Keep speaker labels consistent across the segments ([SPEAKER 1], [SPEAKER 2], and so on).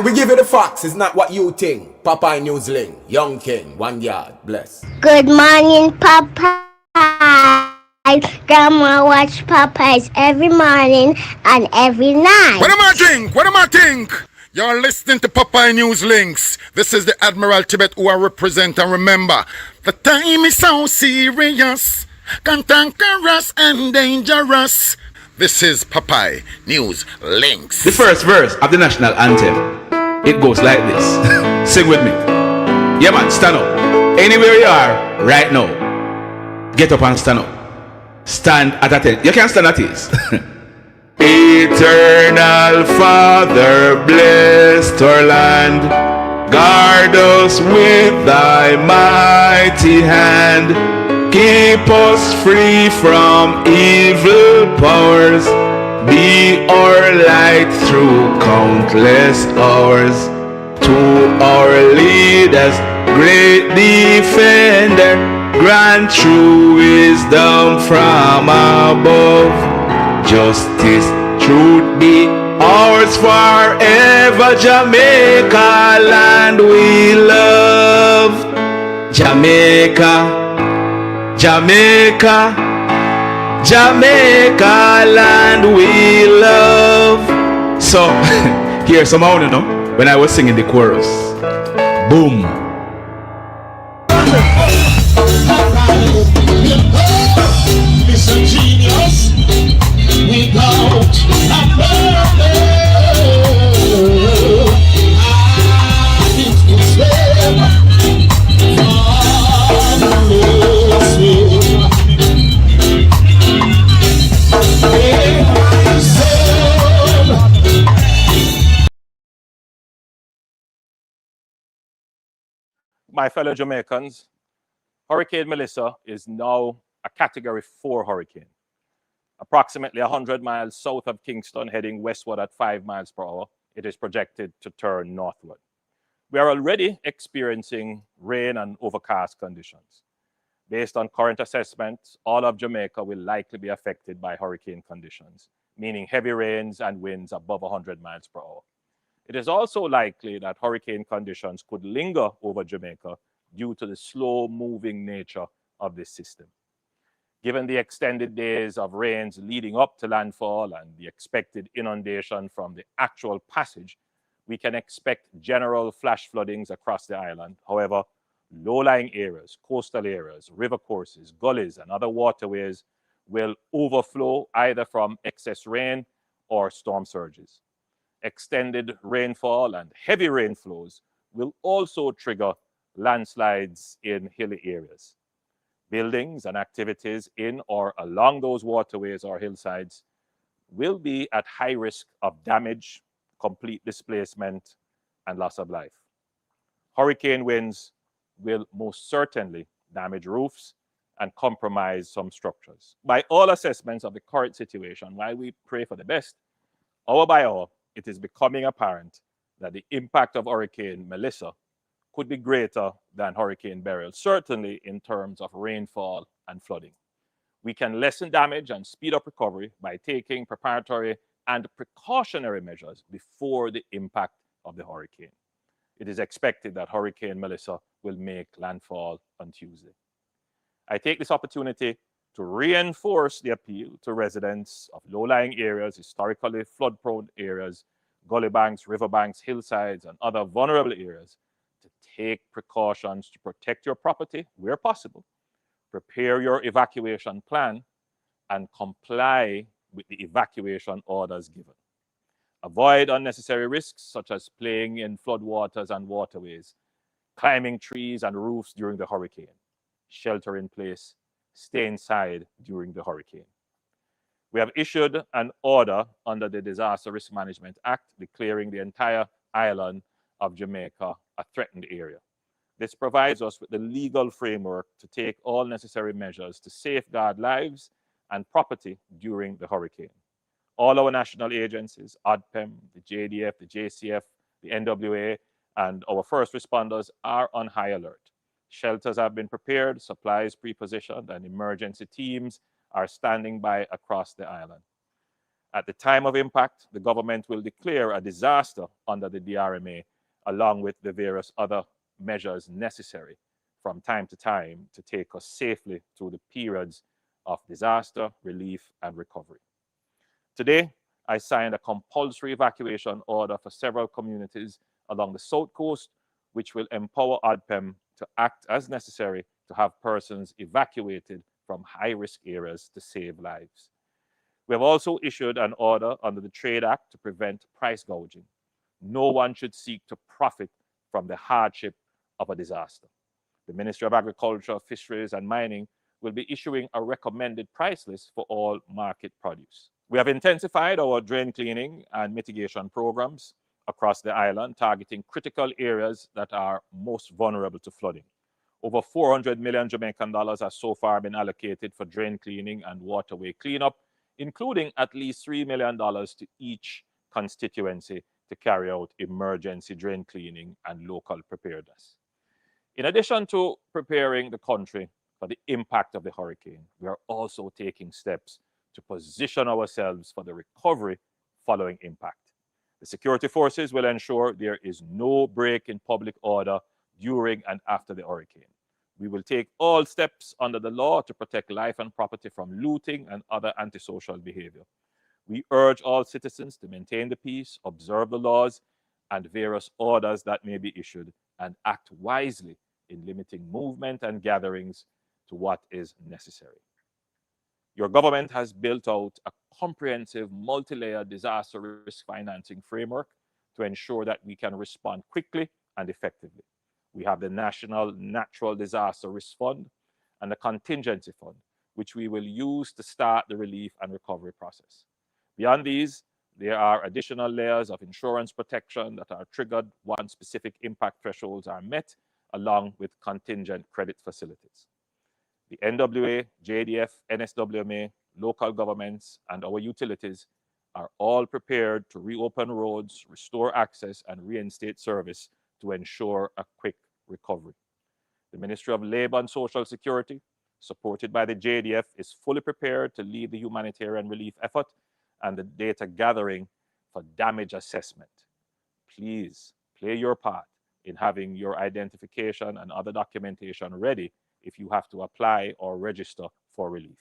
[SPEAKER 1] we give you the facts. It's not what you think. Popeye Newsling, Young King, 1 yard, bless.
[SPEAKER 2] Good morning, Popeye. Grandma watch Popeyes every morning and every
[SPEAKER 3] What
[SPEAKER 2] night.
[SPEAKER 3] am I think? What am I think? You're listening to Popeye News Links. This is the Admiral Tibet who I represent, and remember, the time is so serious, cantankerous and dangerous. This is Popeye News Links.
[SPEAKER 4] The first verse of the national anthem, it goes like this. Sing with me. Yeah man, stand up. Anywhere you are right now, get up and stand up. Stand at attention. You can stand at ease. Eternal Father, bless our land. Guard us with thy mighty hand. Keep us free from evil powers. Be our light through countless hours. To our leaders, great defender, grant true wisdom from above. Justice, truth be ours forever. Jamaica, land we love. Jamaica, Jamaica, Jamaica, land we love. So, here's some out, you know, when I was singing the chorus. Boom.
[SPEAKER 5] Listen, genius, without a murder, it will swim
[SPEAKER 6] My fellow Jamaicans, Hurricane Mellissa is now a Category 4 hurricane. Approximately 100 miles south of Kingston, heading westward at 5 miles per hour, it is projected to turn northward. We are already experiencing rain and overcast conditions. Based on current assessments, all of Jamaica will likely be affected by hurricane conditions, meaning heavy rains and winds above 100 miles per hour. It is also likely that hurricane conditions could linger over Jamaica due to the slow-moving nature of this system. Given the extended days of rains leading up to landfall and the expected inundation from the actual passage, we can expect general flash floodings across the island. However, low-lying areas, coastal areas, river courses, gullies, and other waterways will overflow either from excess rain or storm surges. Extended rainfall and heavy rainflows will also trigger landslides in hilly areas. Buildings and activities in or along those waterways or hillsides will be at high risk of damage, complete displacement, and loss of life. Hurricane winds will most certainly damage roofs and compromise some structures. By all assessments of the current situation, while we pray for the best, hour by hour, it is becoming apparent that the impact of Hurricane Mellissa could be greater than Hurricane Beryl, certainly in terms of rainfall and flooding. We can lessen damage and speed up recovery by taking preparatory and precautionary measures before the impact of the hurricane. It is expected that Hurricane Mellissa will make landfall on Tuesday. I take this opportunity to reinforce the appeal to residents of low-lying areas, historically flood-prone areas, gully banks, riverbanks, hillsides, and other vulnerable areas to take precautions to protect your property where possible, prepare your evacuation plan, and comply with the evacuation orders given. Avoid unnecessary risks such as playing in floodwaters and waterways, climbing trees and roofs during the hurricane, shelter in place, stay inside during the hurricane. We have issued an order under the Disaster Risk Management Act declaring the entire island of Jamaica a threatened area. This provides us with the legal framework to take all necessary measures to safeguard lives and property during the hurricane. All our national agencies, ADPEM, the JDF, the JCF, the NWA, and our first responders are on high alert. Shelters have been prepared, supplies pre-positioned, and emergency teams are standing by across the island. At the time of impact, the government will declare a disaster under the DRMA, along with the various other measures necessary from time to time to take us safely through the periods of disaster, relief, and recovery. Today, I signed a compulsory evacuation order for several communities along the South Coast, which will empower ADPEM to act as necessary to have persons evacuated from high-risk areas to save lives. We have also issued an order under the Trade Act to prevent price gouging. No one should seek to profit from the hardship of a disaster. The Ministry of Agriculture, Fisheries and Mining will be issuing a recommended price list for all market produce. We have intensified our drain cleaning and mitigation programs across the island, targeting critical areas that are most vulnerable to flooding. Over 400 million Jamaican dollars has so far been allocated for drain cleaning and waterway cleanup, including at least $3 million to each constituency to carry out emergency drain cleaning and local preparedness. In addition to preparing the country for the impact of the hurricane, we are also taking steps to position ourselves for the recovery following impact. The security forces will ensure there is no break in public order during and after the hurricane. We will take all steps under the law to protect life and property from looting and other antisocial behavior. We urge all citizens to maintain the peace, observe the laws and various orders that may be issued, and act wisely in limiting movement and gatherings to what is necessary. Your government has built out a comprehensive multi-layered disaster risk financing framework to ensure that we can respond quickly and effectively. We have the National Natural Disaster Risk Fund and the Contingency Fund, which we will use to start the relief and recovery process. Beyond these, there are additional layers of insurance protection that are triggered once specific impact thresholds are met, along with contingent credit facilities. The NWA, JDF, NSWMA, local governments, and our utilities are all prepared to reopen roads, restore access, and reinstate service to ensure a quick recovery. The Ministry of Labour and Social Security, supported by the JDF, is fully prepared to lead the humanitarian relief effort and the data gathering for damage assessment. Please play your part in having your identification and other documentation ready if you have to apply or register for relief.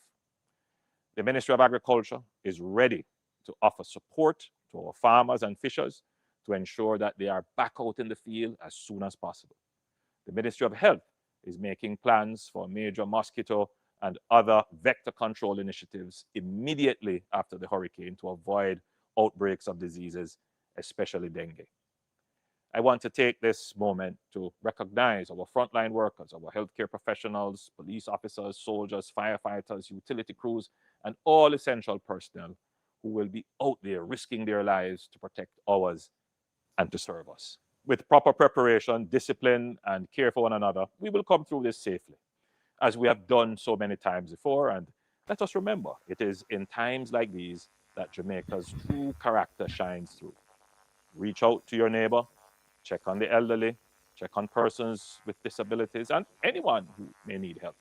[SPEAKER 6] The Ministry of Agriculture is ready to offer support to our farmers and fishers to ensure that they are back out in the field as soon as possible. The Ministry of Health is making plans for major mosquito and other vector control initiatives immediately after the hurricane to avoid outbreaks of diseases, especially dengue. I want to take this moment to recognize our frontline workers, our healthcare professionals, police officers, soldiers, firefighters, utility crews, and all essential personnel who will be out there risking their lives to protect ours and to serve us. With proper preparation, discipline, and care for one another, we will come through this safely, as we have done so many times before. And let us remember, it is in times like these that Jamaica's true character shines through. Reach out to your neighbor, check on the elderly, check on persons with disabilities, and anyone who may need help.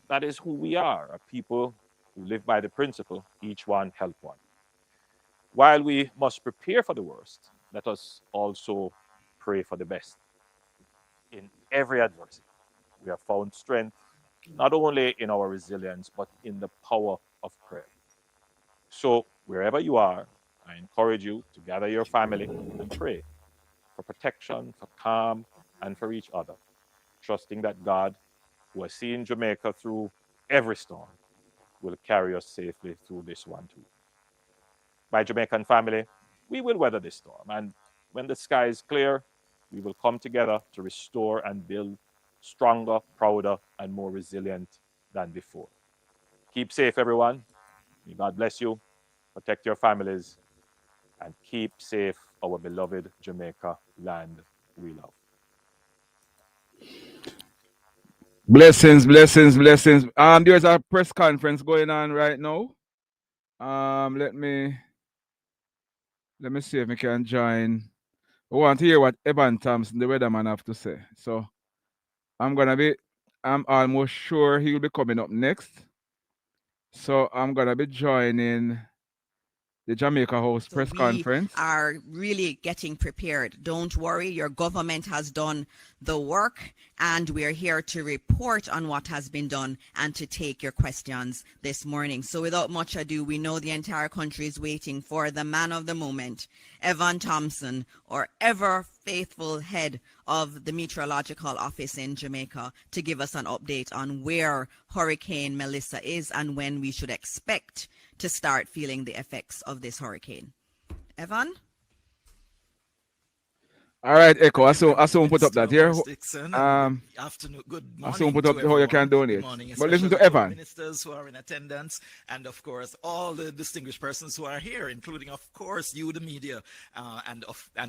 [SPEAKER 6] That is who we are, a people who live by the principle, each one help one. While we must prepare for the worst, let us also pray for the best. In every adversity, we have found strength, not only in our resilience, but in the power of prayer. So wherever you are, I encourage you to gather your family and pray for protection, for calm, and for each other, trusting that God, who has seen Jamaica through every storm, will carry us safely through this one too. My Jamaican family, we will weather this storm, and when the sky is clear, we will come together to restore and build stronger, prouder, and more resilient than before. Keep safe, everyone. May God bless you, protect your families, and keep safe our beloved Jamaica land we love.
[SPEAKER 4] Blessings, blessings, blessings. There's a press conference going on right now. Let me see if we can join. I want to hear what Evan Thompson, the weatherman, have to say. So I'm almost sure he'll be coming up next. So I'm gonna be joining
[SPEAKER 7] the Jamaica House
[SPEAKER 8] So
[SPEAKER 7] press
[SPEAKER 8] we
[SPEAKER 7] conference.
[SPEAKER 8] are really getting prepared. Don't worry, your government has done the work, and we're here to report on what has been done and to take your questions this morning. So without much ado, we know the entire country is waiting for the man of the moment, Evan Thompson, or ever faithful head of the Meteorological Office in Jamaica, to give us an update on where Hurricane Mellissa is and when we should expect to start feeling the effects of this hurricane. Evan?
[SPEAKER 7] All right, Echo. I soon put up that here.
[SPEAKER 9] Afternoon, good
[SPEAKER 7] I
[SPEAKER 9] morning.
[SPEAKER 7] soon put up how you can donate.
[SPEAKER 9] Good morning,
[SPEAKER 7] But listen to
[SPEAKER 9] especially
[SPEAKER 7] Evan.
[SPEAKER 9] ministers who are in attendance, and of course all the distinguished persons who are here, including of course you, the media, and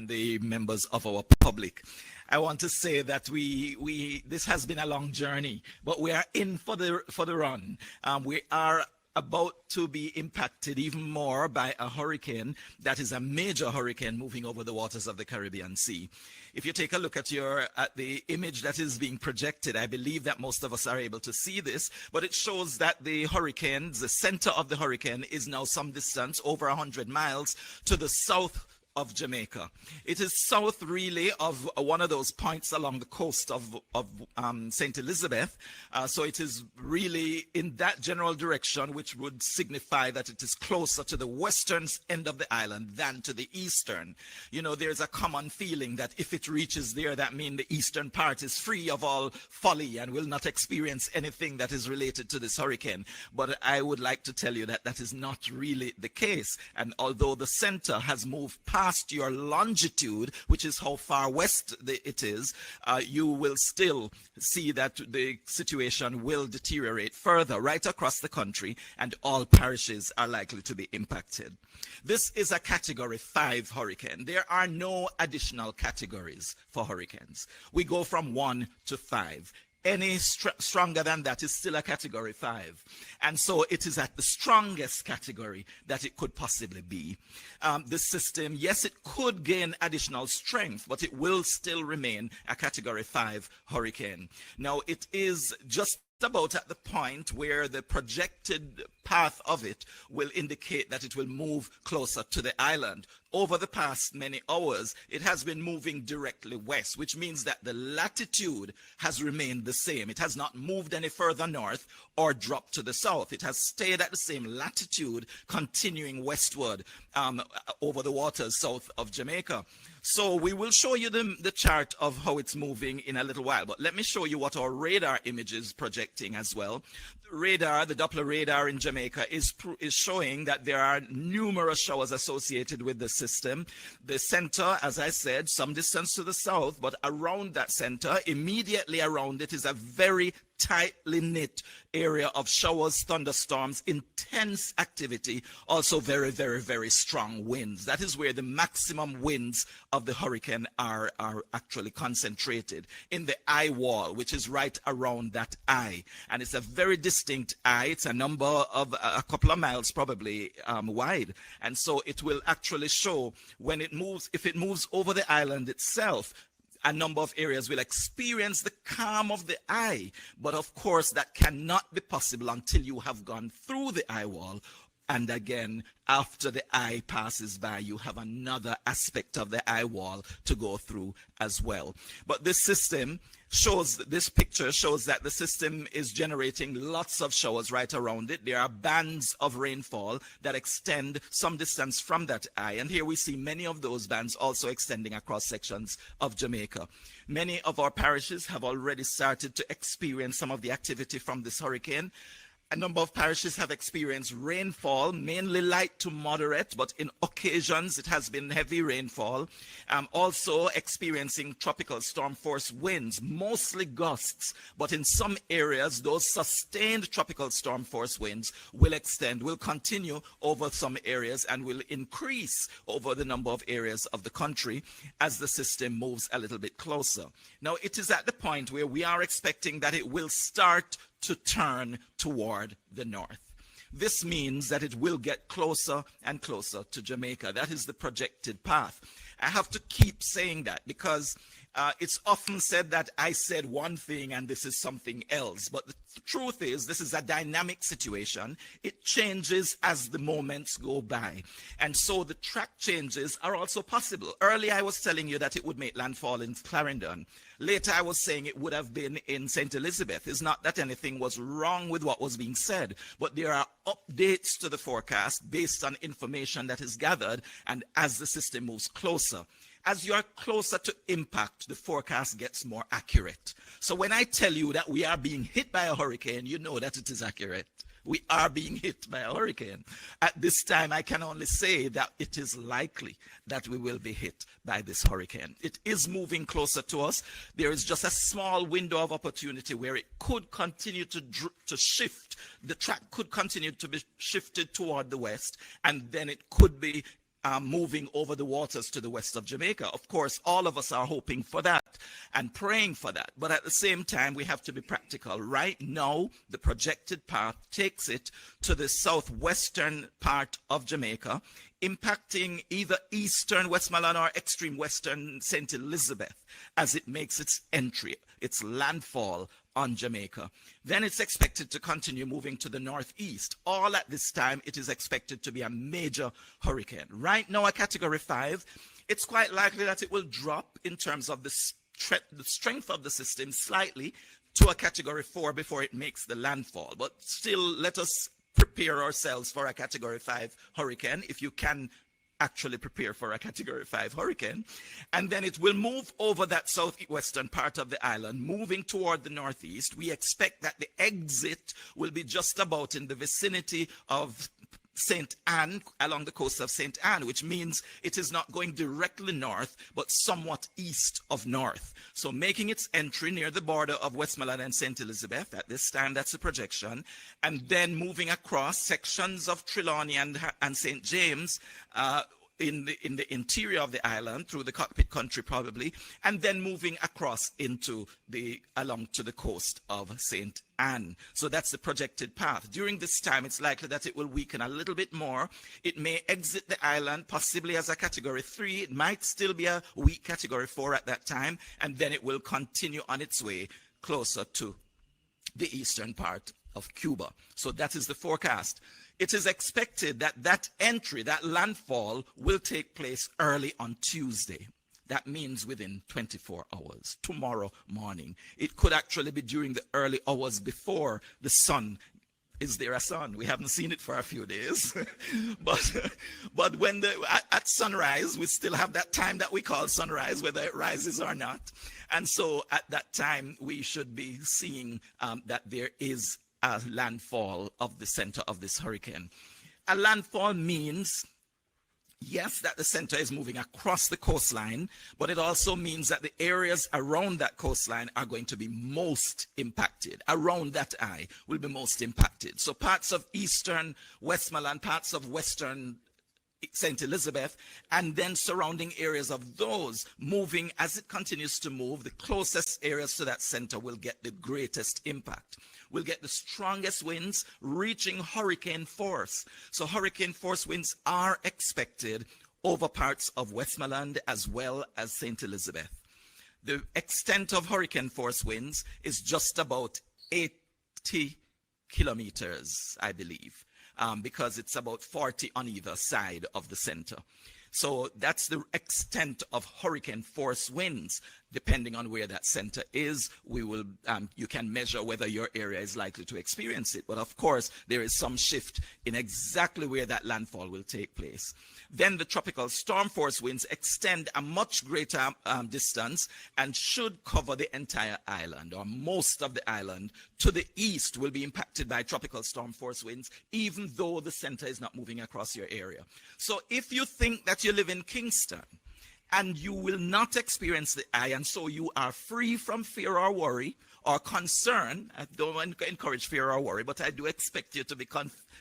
[SPEAKER 9] the members of our public. I want to say that this has been a long journey, but we are in for the run. We are about to be impacted even more by a hurricane that is a major hurricane moving over the waters of the Caribbean Sea. If you take a look at the image that is being projected, I believe that most of us are able to see this, but it shows that the center of the hurricane is now some distance, over 100 miles, to the south of Jamaica. It is south really of one of those points along the coast of St. Elizabeth. So it is really in that general direction, which would signify that it is closer to the western end of the island than to the eastern. You know, there's a common feeling that if it reaches there, that means the eastern part is free of all folly and will not experience anything that is related to this hurricane. But I would like to tell you that that is not really the case. And although the center has moved past your longitude, which is how far west it is, you will still see that the situation will deteriorate further right across the country, and all parishes are likely to be impacted. This is a Category 5 hurricane. There are no additional categories for hurricanes. We go from 1 to 5. Any stronger than that is still a Category 5. And so it is at the strongest category that it could possibly be. The system, yes, it could gain additional strength, but it will still remain a Category 5 hurricane. Now, it is just about at the point where the projected path of it will indicate that it will move closer to the island. Over the past many hours, it has been moving directly west, which means that the latitude has remained the same. It has not moved any further north or dropped to the south. It has stayed at the same latitude, continuing westward over the waters south of Jamaica. So we will show you the chart of how it's moving in a little while, but let me show you what our radar image is projecting as well. Radar, the Doppler radar in Jamaica is showing that there are numerous showers associated with the system. The center, as I said, some distance to the south, but around that center, immediately around it, is a very tightly knit area of showers, thunderstorms, intense activity, also very, very, very strong winds. That is where the maximum winds of the hurricane are actually concentrated, in the eye wall, which is right around that eye. And it's a very distinct eye. It's a number of a couple of miles probably wide. And so it will actually show when it moves, if it moves over the island itself, a number of areas will experience the calm of the eye. But of course, that cannot be possible until you have gone through the eye wall. And again, after the eye passes by, you have another aspect of the eye wall to go through as well. But this system shows, this picture shows that the system is generating lots of showers right around it. There are bands of rainfall that extend some distance from that eye. And here we see many of those bands also extending across sections of Jamaica. Many of our parishes have already started to experience some of the activity from this hurricane. A number of parishes have experienced rainfall, mainly light to moderate, but in occasions it has been heavy rainfall. Also experiencing tropical storm force winds, mostly gusts, but in some areas those sustained tropical storm force winds will continue over some areas and will increase over the number of areas of the country as the system moves a little bit closer. Now it is at the point where we are expecting that it will start to turn toward the north. This means that it will get closer and closer to Jamaica. That is the projected path. I have to keep saying that because It's often said that I said one thing and this is something else. But the truth is, this is a dynamic situation. It changes as the moments go by. And so the track changes are also possible. Earlier, I was telling you that it would make landfall in Clarendon. Later, I was saying it would have been in St. Elizabeth. It's not that anything was wrong with what was being said, but there are updates to the forecast based on information that is gathered and as the system moves closer. As you are closer to impact, the forecast gets more accurate. So when I tell you that we are being hit by a hurricane, you know that it is accurate. We are being hit by a hurricane. At this time, I can only say that it is likely that we will be hit by this hurricane. It is moving closer to us. There is just a small window of opportunity where it could continue to shift. The track could continue to be shifted toward the west, and then it could be moving over the waters to the west of Jamaica. Of course, all of us are hoping for that and praying for that. But at the same time, we have to be practical. Right now, the projected path takes it to the southwestern part of Jamaica, impacting either eastern Westmoreland or extreme western St. Elizabeth as it makes its entry, its landfall on Jamaica. Then it's expected to continue moving to the northeast. All at this time, it is expected to be a major hurricane. Right now, a Category 5, it's quite likely that it will drop in terms of the strength of the system slightly to a Category 4 before it makes the landfall. But still, let us prepare ourselves for a Category 5 hurricane, if you can actually prepare for a Category 5 hurricane. And then it will move over that southwestern part of the island, moving toward the northeast. We expect that the exit will be just about in the vicinity of St. Anne, along the coast of St. Anne, which means it is not going directly north, but somewhat east of north. So making its entry near the border of Westmoreland and St. Elizabeth, at this time that's a projection, and then moving across sections of Trelawney and St. James, in the interior of the island through the cockpit country probably, and then moving across along to the coast of St. Anne. So that's the projected path. During this time, it's likely that it will weaken a little bit more. It may exit the island possibly as a Category 3. It might still be a weak Category 4 at that time, and then it will continue on its way closer to the eastern part of Cuba. So that is the forecast. It is expected that that entry, that landfall, will take place early on Tuesday. That means within 24 hours, tomorrow morning. It could actually be during the early hours before the sun. Is there a sun? We haven't seen it for a few days. but when at sunrise, we still have that time that we call sunrise, whether it rises or not. And so at that time, we should be seeing that there is a landfall of the center of this hurricane. A landfall means, yes, that the center is moving across the coastline, but it also means that the areas around that coastline are going to be most impacted. Around that eye will be most impacted. So parts of eastern Westmoreland, parts of western St. Elizabeth, and then surrounding areas of those moving as it continues to move, the closest areas to that center will get the greatest impact. We'll get the strongest winds reaching hurricane force. So hurricane force winds are expected over parts of Westmoreland as well as St. Elizabeth. The extent of hurricane force winds is just about 80 kilometers, I believe, because it's about 40 on either side of the center. So that's the extent of hurricane force winds. Depending on where that center is, you can measure whether your area is likely to experience it. But of course, there is some shift in exactly where that landfall will take place. Then the tropical storm force winds extend a much greater distance and should cover the entire island, or most of the island. To the east will be impacted by tropical storm force winds, even though the center is not moving across your area. So if you think that you live in Kingston, and you will not experience the eye, and so you are free from fear or worry or concern. I don't encourage fear or worry, but I do expect you to be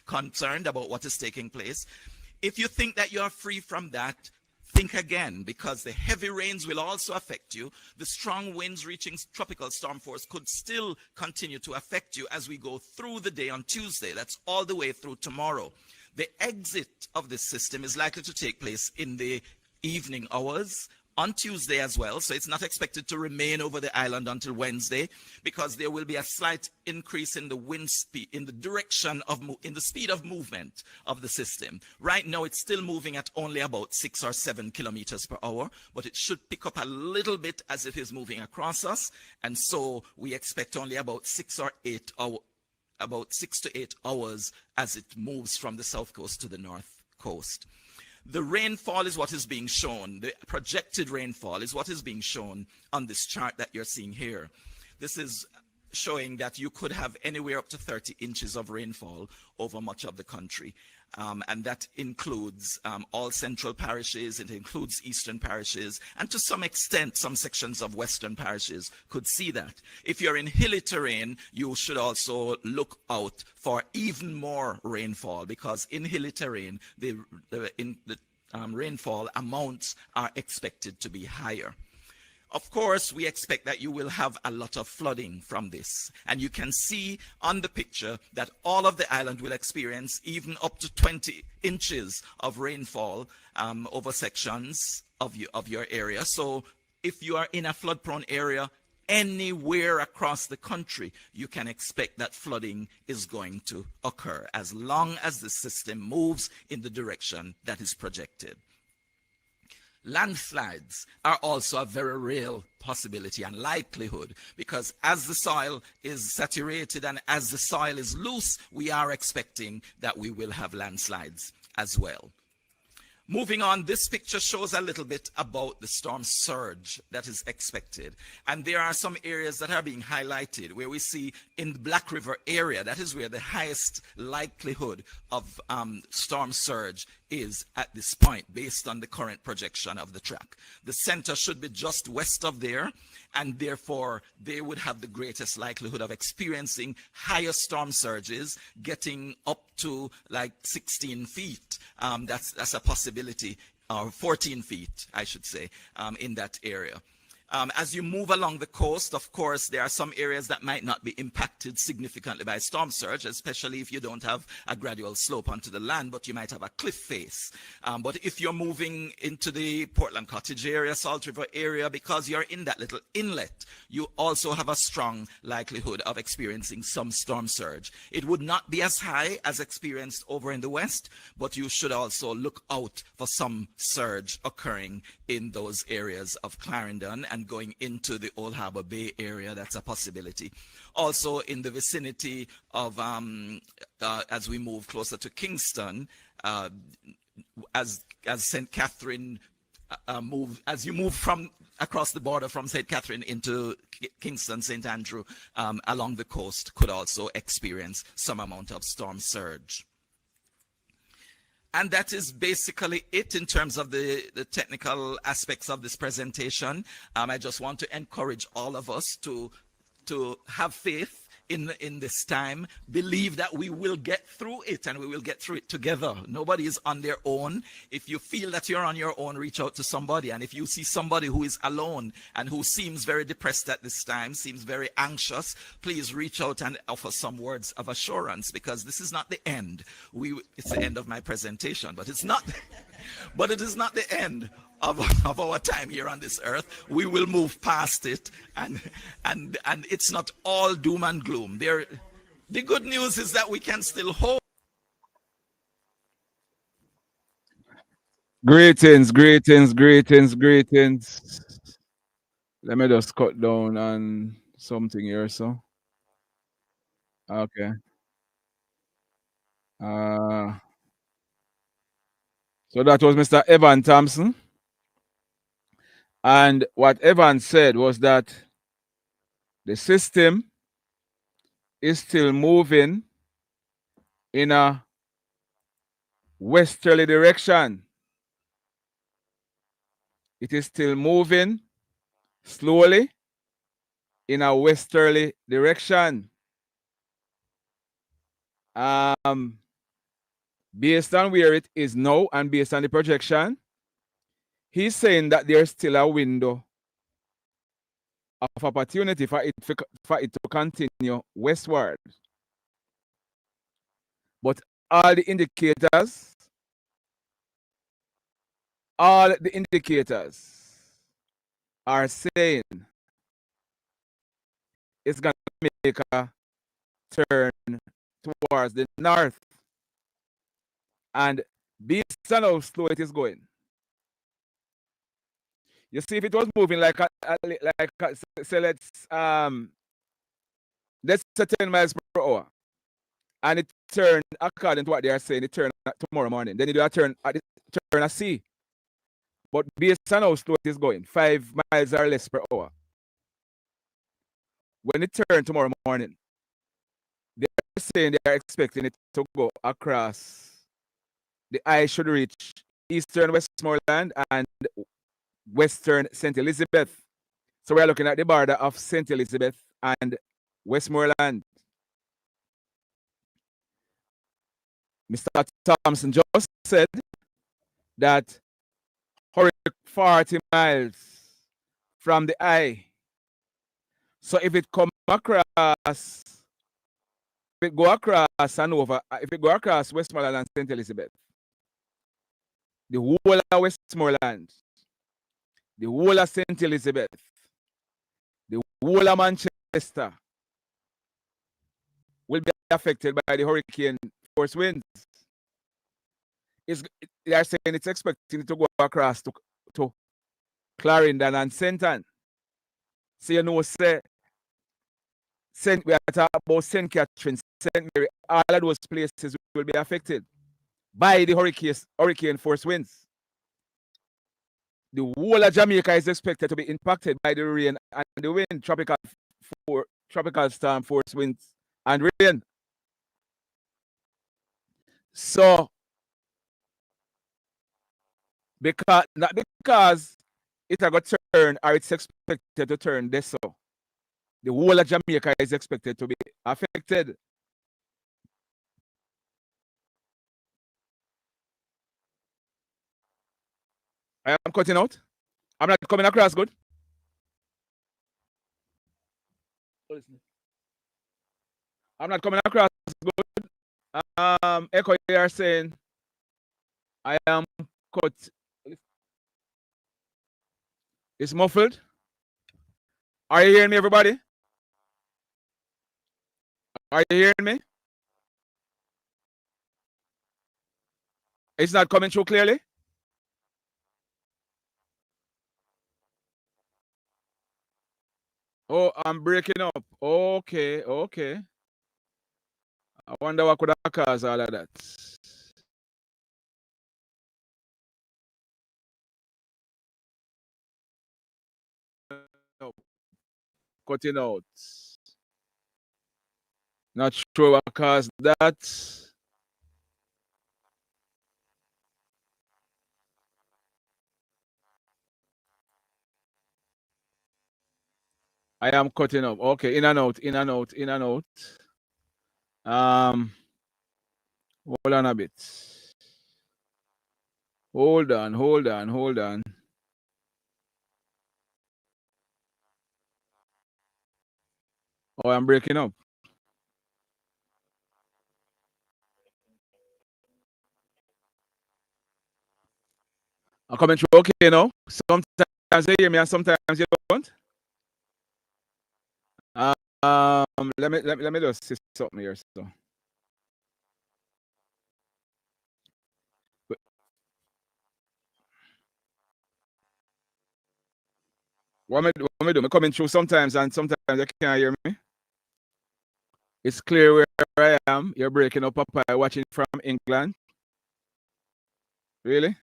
[SPEAKER 9] concerned about what is taking place. If you think that you are free from that, think again, because the heavy rains will also affect you. The strong winds reaching tropical storm force could still continue to affect you as we go through the day on Tuesday. That's all the way through tomorrow. The exit of this system is likely to take place in the evening hours on Tuesday as well. So it's not expected to remain over the island until Wednesday, because there will be a slight increase in the wind speed, in the direction of, in the speed of movement of the system. Right now, it's still moving at only about 6 or 7 kilometers per hour, but it should pick up a little bit as it is moving across us. And so we expect only about 6 or 8 hours, about 6 to 8 hours as it moves from the south coast to the north coast. The rainfall is what is being shown. The projected rainfall is what is being shown on this chart that you're seeing here. This is showing that you could have anywhere up to 30 inches of rainfall over much of the country. And that includes all central parishes, it includes eastern parishes, and to some extent, some sections of western parishes could see that. If you're in hilly terrain, you should also look out for even more rainfall, because in hilly terrain, the rainfall amounts are expected to be higher. Of course, we expect that you will have a lot of flooding from this. And you can see on the picture that all of the island will experience even up to 20 inches of rainfall over sections of your area. So if you are in a flood-prone area anywhere across the country, you can expect that flooding is going to occur as long as the system moves in the direction that is projected. Landslides are also a very real possibility and likelihood, because as the soil is saturated and as the soil is loose, we are expecting that we will have landslides as well. Moving on, this picture shows a little bit about the storm surge that is expected. And there are some areas that are being highlighted where we see in the Black River area, that is where the highest likelihood of storm surge is at this point, based on the current projection of the track. The center should be just west of there, and therefore they would have the greatest likelihood of experiencing higher storm surges, getting up to like 16 feet. That's a possibility, or 14 feet, I should say, in that area. As you move along the coast, of course, there are some areas that might not be impacted significantly by storm surge, especially if you don't have a gradual slope onto the land, but you might have a cliff face. But if you're moving into the Portland Cottage area, Salt River area, because you're in that little inlet, you also have a strong likelihood of experiencing some storm surge. It would not be as high as experienced over in the west, but you should also look out for some surge occurring in those areas of Clarendon and going into the Old Harbor Bay area. That's a possibility. Also in the vicinity of, as we move closer to Kingston, as St. Catherine as you move from across the border from St. Catherine into Kingston, St. Andrew, along the coast, could also experience some amount of storm surge. And that is basically it in terms of the technical aspects of this presentation. I just want to encourage all of us to have faith in this time, believe that we will get through it, and we will get through it together. Nobody is on their own. If you feel that you're on your own, reach out to somebody. And if you see somebody who is alone and who seems very depressed at this time, seems very anxious, please reach out and offer some words of assurance, because this is not the end. It's the end of my presentation, but it's not, but it is not the end of our time here on this earth. We will move past it, and it's not all doom and gloom. The good news is that we can still hope.
[SPEAKER 7] Greetings. Let me just cut down on something here, so. Okay. So that was Mr. Evan Thompson. And what Evan said was that the system is still moving in a westerly direction. It is still moving slowly in a westerly direction. Based on where it is now and based on the projection, he's saying that there's still a window of opportunity for it to continue westward. But all the indicators are saying it's going to make a turn towards the north. And based on how slow it is going, you see, if it was moving like say let's say 10 miles per hour, and it turned according to what they are saying, it turned tomorrow morning, then it will turn at sea. But based on how slow it is going, 5 miles or less per hour, when it turns tomorrow morning, they're saying they are expecting it to go across. The eye should reach eastern Westmoreland and western St. Elizabeth. So we're looking at the border of St. Elizabeth and Westmoreland. Mr. Thompson just said that 40 miles from the eye. So if it come across, if it go across Hanover, if it go across Westmoreland and St. Elizabeth, the whole of Westmoreland, the whole of St. Elizabeth, the whole of Manchester will be affected by the hurricane force winds. They are saying it's expecting to go across to Clarendon and St. Ann. So you know, say, we are talking about St. Catherine, St. Mary, all of those places will be affected by the hurricane force winds. The whole of Jamaica is expected to be impacted by the rain and the wind, tropical storm force winds and rain. So, not because it has got to turn or it's expected to turn this, so the whole of Jamaica is expected to be affected. I am cutting out. I'm not coming across good. I'm not coming across good. Echo, you are saying I am cut. It's muffled. Are you hearing me, everybody? Are you hearing me? It's not coming through clearly. Oh, I'm breaking up. Okay. I wonder what could have caused all of that. No. Cutting out. Not sure what caused that. I am cutting up. Okay, in and out. Hold on a bit. Hold on. Oh, I'm breaking up. I'm coming through okay now. Sometimes you hear me and sometimes you don't. Let me just see something here. So. What am I doing? I'm coming through sometimes and sometimes you can't hear me. It's clear where I am. You're breaking up, Papa. Watching from England. Really?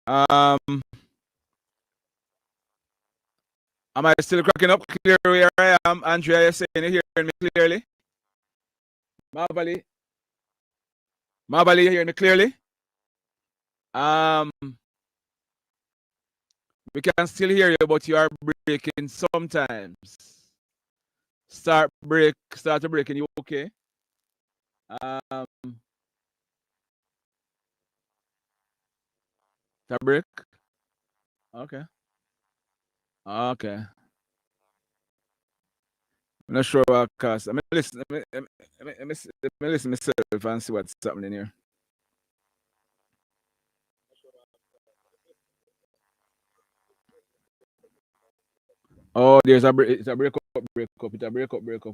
[SPEAKER 7] Am I still cracking up? Clear where I am. Andrea, you're saying you hearing me clearly? Mabali, you hearing me clearly? We can still hear you, but you are breaking sometimes. Start to break, and you okay? Start break? Okay. I'm not sure what cause. Let me listen myself and see what's happening here. Oh, there's a break. It's a break up. It's a break up.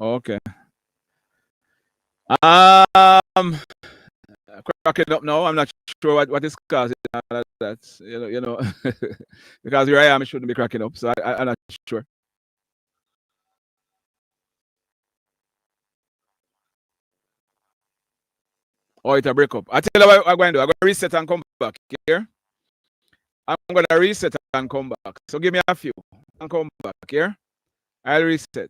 [SPEAKER 7] Okay. Cracking up now. I'm not sure what is causing that. You know, because here I am, it shouldn't be cracking up. So I'm not sure. Oh, it's a break up. I tell you what I'm going to do. I'm going to reset and come back here. I'm going to reset and come back. So give me a few and come back here. I'll reset.